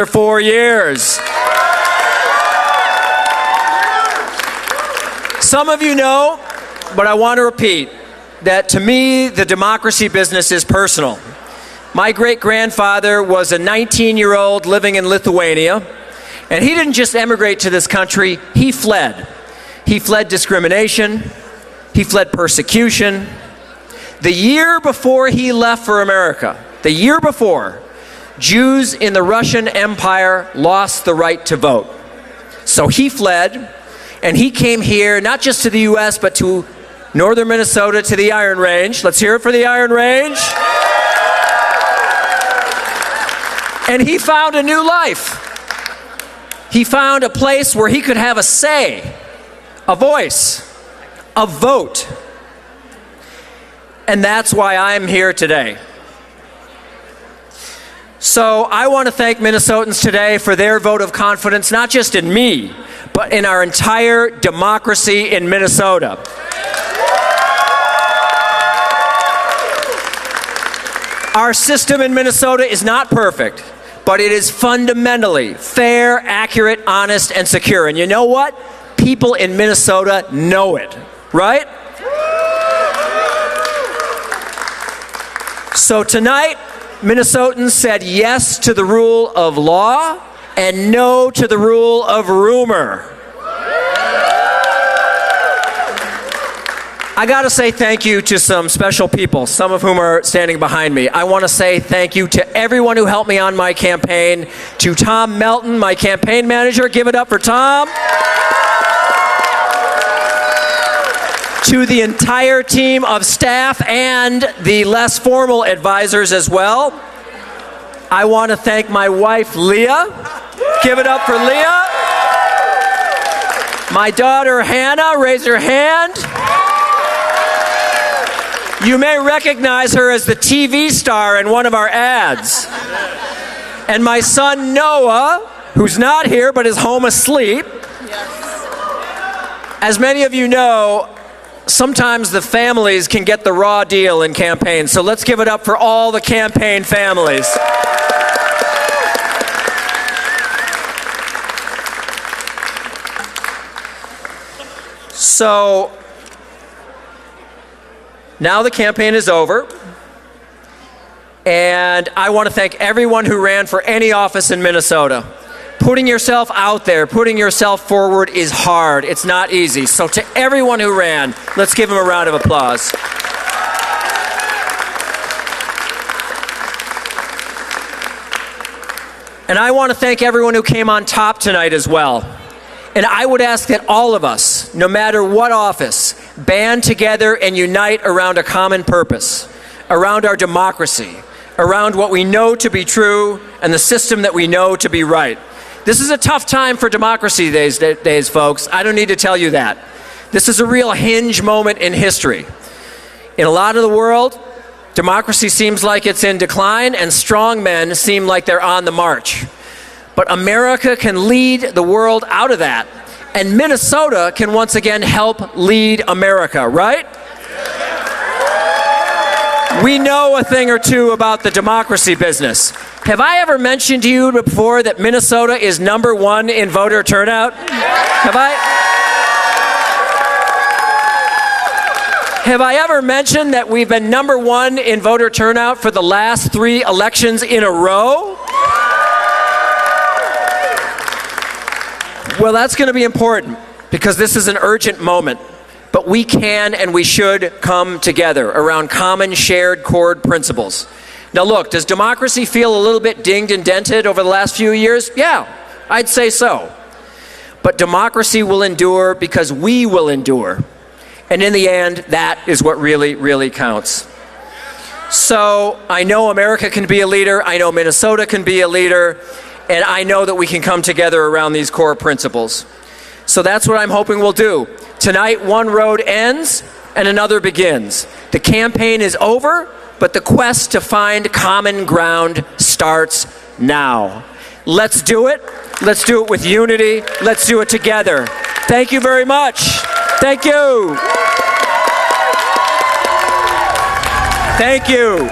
4 years. Some of you know, but I want to repeat, that to me, the democracy business is personal. My great-grandfather was a 19-year-old living in Lithuania, and he didn't just emigrate to this country, he fled. He fled discrimination, he fled persecution. The year before he left for America, the year before, Jews in the Russian Empire lost the right to vote. So he fled, and he came here, not just to the US, but to northern Minnesota, to the Iron Range. Let's hear it for the Iron Range. And he found a new life. He found a place where he could have a say, a voice, a vote. And that's why I'm here today. So I want to thank Minnesotans today for their vote of confidence, not just in me, but in our entire democracy in Minnesota. Our system in Minnesota is not perfect, but it is fundamentally fair, accurate, honest, and secure. And you know what? People in Minnesota know it, right? So tonight, Minnesotans said yes to the rule of law and no to the rule of rumor. I got to say thank you to some special people, some of whom are standing behind me. I want to say thank you to everyone who helped me on my campaign, to Tom Melton, my campaign manager. Give it up for Tom. To the entire team of staff and the less formal advisors as well. I want to thank my wife, Leah. Give it up for Leah. My daughter, Hannah, raise her hand. You may recognize her as the TV star in one of our ads. And my son, Noah, who's not here but is home asleep. As many of you know, sometimes the families can get the raw deal in campaigns, so let's give it up for all the campaign families. So, now the campaign is over, and I want to thank everyone who ran for any office in Minnesota. Putting yourself out there, putting yourself forward is hard. It's not easy. So to everyone who ran, let's give them a round of applause. And I want to thank everyone who came on top tonight as well. And I would ask that all of us, no matter what office, band together and unite around a common purpose, around our democracy, around what we know to be true and the system that we know to be right. This is a tough time for democracy these days, folks. I don't need to tell you that. This is a real hinge moment in history. In a lot of the world, democracy seems like it's in decline, and strong men seem like they're on the march. But America can lead the world out of that, and Minnesota can once again help lead America, right? We know a thing or two about the democracy business. Have I ever mentioned to you before that Minnesota is #1 in voter turnout? Have I ever mentioned that we've been #1 in voter turnout for the last 3 elections in a row? Well, that's going to be important because this is an urgent moment. But we can and we should come together around common shared core principles. Now look, does democracy feel a little bit dinged and dented over the last few years? Yeah, I'd say so. But democracy will endure because we will endure. And in the end, that is what really, really counts. So I know America can be a leader, I know Minnesota can be a leader, and I know that we can come together around these core principles. So that's what I'm hoping we'll do. Tonight, one road ends and another begins. The campaign is over, but the quest to find common ground starts now. Let's do it. Let's do it with unity. Let's do it together. Thank you very much. Thank you. Thank you.